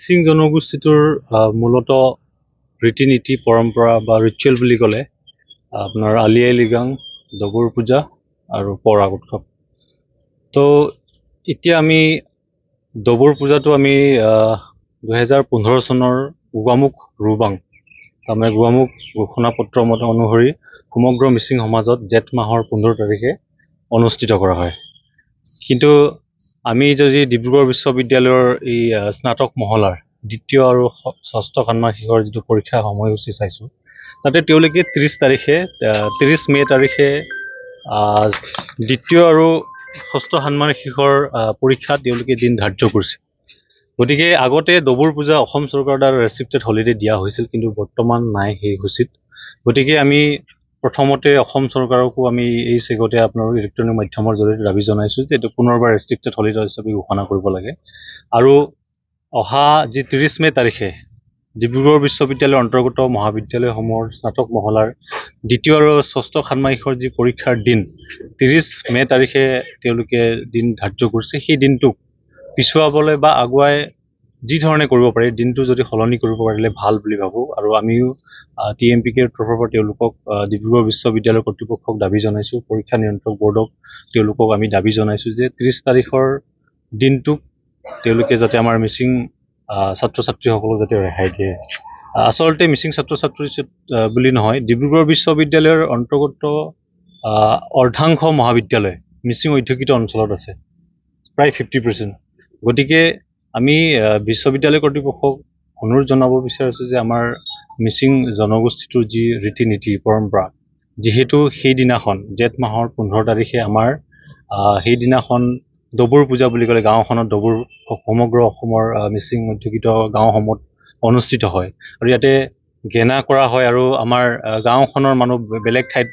মিচিং জনগোষ্ঠীটোৰ মূলত ৰীতি নীতি পৰম্পৰা বা ৰিচুৱেল বুলি ক'লে আপোনাৰ আলি আই লৃগাং, ডবুৰ পূজা আৰু পৰাগ উৎসৱ। তো এতিয়া আমি ডবুৰ পূজাটো আমি 2015 চনৰ গোগামুখ ৰুবাং তাৰমানে গোগামুখ ঘোষণা পত্ৰ মতে অনুসৰি সমগ্ৰ মিচিং সমাজত জেঠ মাহৰ 15 তাৰিখে অনুষ্ঠিত কৰা হয়। কিন্তু আমি যদি ডিব্ৰুগড় বিশ্ববিদ্যালয়ৰ এই স্নাতক মহলাৰ দ্বিতীয় আৰু ষষ্ঠ ষান্মাসিকৰ যিটো পৰীক্ষা সময়সূচী চাইছোঁ, তাতে তেওঁলোকে 30 মে' তাৰিখে দ্বিতীয় আৰু ষষ্ঠ ষান্মাসিকৰ পৰীক্ষা তেওঁলোকে দিন ধাৰ্য কৰিছে। গতিকে আগতে ডবুৰ পূজা অসম চৰকাৰৰ দ্বাৰা ৰেষ্ট্ৰিক্টেড হলিডে দিয়া হৈছিল, কিন্তু বৰ্তমান নাই সেই সূচীত। গতিকে আমি প্ৰথমতে অসম চৰকাৰকো আমি এই চেগতে আপোনালোক ইলেক্ট্ৰনিক মাধ্যমৰ জৰিয়তে দাবী জনাইছোঁ যে এইটো পুনৰবাৰ ৰেষ্ট্ৰিক্টেড হলিডে হিচাপে ঘোষণা কৰিব লাগে। আৰু অহা যি 30 মে' তাৰিখে ডিব্ৰুগড় বিশ্ববিদ্যালয়ৰ অন্তৰ্গত মহাবিদ্যালয়সমূহৰ স্নাতক মহলাৰ দ্বিতীয় আৰু ষষ্ঠ ষান্মাসিকৰ যি পৰীক্ষাৰ দিন 30 মে' তাৰিখে তেওঁলোকে দিন ধাৰ্য কৰিছে, সেই দিনটোক পিছুৱাবলৈ বা আগুৱাই যি ধৰণে কৰিব পাৰি দিনটো যদি সলনি কৰিব পাৰিলে ভাল বুলি ভাবোঁ। আৰু আমিও TMPKৰ তৰফৰ পৰা তেওঁলোকক ডিব্ৰুগড় বিশ্ববিদ্যালয়ৰ কৰ্তৃপক্ষক দাবী জনাইছোঁ, পৰীক্ষা নিয়ন্ত্ৰক বৰ্ডক তেওঁলোকক আমি দাবী জনাইছোঁ যে 30 তাৰিখৰ দিনটোক তেওঁলোকে যাতে আমাৰ মিচিং ছাত্ৰ ছাত্ৰীসকলক যাতে ৰেহাই দিয়ে। আচলতে মিচিং ছাত্ৰ ছাত্ৰী বুলি নহয়, ডিব্ৰুগড় বিশ্ববিদ্যালয়ৰ অন্তৰ্গত অৰ্ধাংশ মহাবিদ্যালয় মিচিং অধ্যুষিত অঞ্চলত আছে, প্ৰায় 50%। গতিকে আমি বিশ্ববিদ্যালয় কৰ্তৃপক্ষক অনুৰোধ জনাব বিচাৰিছোঁ যে আমাৰ মিচিং জনগোষ্ঠীটোৰ যি ৰীতি নীতি পৰম্পৰা, যিহেতু সেইদিনাখন জেঠ মাহৰ 15 তাৰিখে আমাৰ সেইদিনাখন ডবুৰ পূজা বুলি ক'লে গাঁওখনত ডবুৰ সমগ্ৰ অসমৰ মিচিং অধ্যুষিত গাঁওসমূহত অনুষ্ঠিত হয় আৰু ইয়াতে গেনা কৰা হয়। আৰু আমাৰ গাঁওখনৰ মানুহ বেলেগ ঠাইত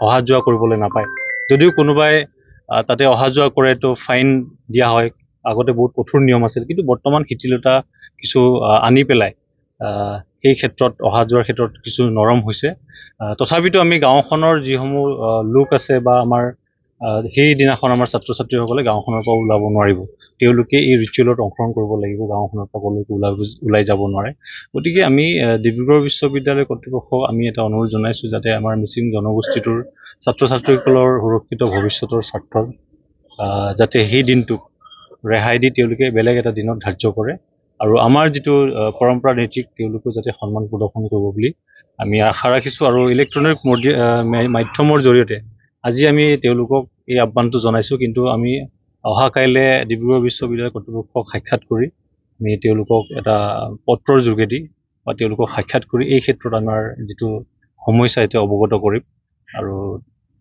অহা যোৱা কৰিবলৈ নাপায়। যদিও কোনোবাই তাতে অহা যোৱা কৰে তো ফাইন দিয়া হয়। আগতে বহুত কঠোৰ নিয়ম আছিল, কিন্তু বৰ্তমান শিথিলতা কিছু আনি পেলাই সেই ক্ষেত্ৰত অহা যোৱাৰ ক্ষেত্ৰত কিছু নৰম হৈছে। তথাপিতো আমি গাঁওখনৰ যিসমূহ লোক আছে বা আমাৰ সেইদিনাখন আমাৰ ছাত্ৰ ছাত্ৰীসকলে গাঁওখনৰ পৰা ওলাব নোৱাৰিব, তেওঁলোকে এই ৰিচুৱেলত অংশগ্ৰহণ কৰিব লাগিব, গাঁওখনৰ পৰা ক'লৈকো ওলাই যাব নোৱাৰে। গতিকে আমি ডিব্ৰুগড় বিশ্ববিদ্যালয় কৰ্তৃপক্ষক আমি এটা অনুৰোধ জনাইছোঁ যাতে আমাৰ মিচিং জনগোষ্ঠীটোৰ ছাত্ৰ ছাত্ৰীসকলৰ সুৰক্ষিত ভৱিষ্যতৰ স্বাৰ্থত যাতে সেই দিনটোক ৰেহাই দি তেওঁলোকে বেলেগ এটা দিনত ধাৰ্য কৰে আৰু আমাৰ যিটো পৰম্পৰা নীতিক তেওঁলোকেও যাতে সন্মান প্ৰদৰ্শন কৰিব বুলি আমি আশা ৰাখিছোঁ। আৰু ইলেক্ট্ৰনিক মাধ্যমৰ জৰিয়তে আজি আমি তেওঁলোকক এই আহ্বানটো জনাইছোঁ, কিন্তু আমি অহা কাইলৈ ডিব্ৰুগড় বিশ্ববিদ্যালয় কৰ্তৃপক্ষক সাক্ষাৎ কৰি আমি তেওঁলোকক এটা পত্ৰৰ যোগেদি বা তেওঁলোকক সাক্ষাৎ কৰি এই ক্ষেত্ৰত আমাৰ যিটো সমস্যা এতিয়া অৱগত কৰিম আৰু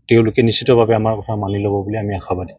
তেওঁলোকে নিশ্চিতভাৱে আমাৰ কথা মানি ল'ব বুলি আমি আশাবাদী।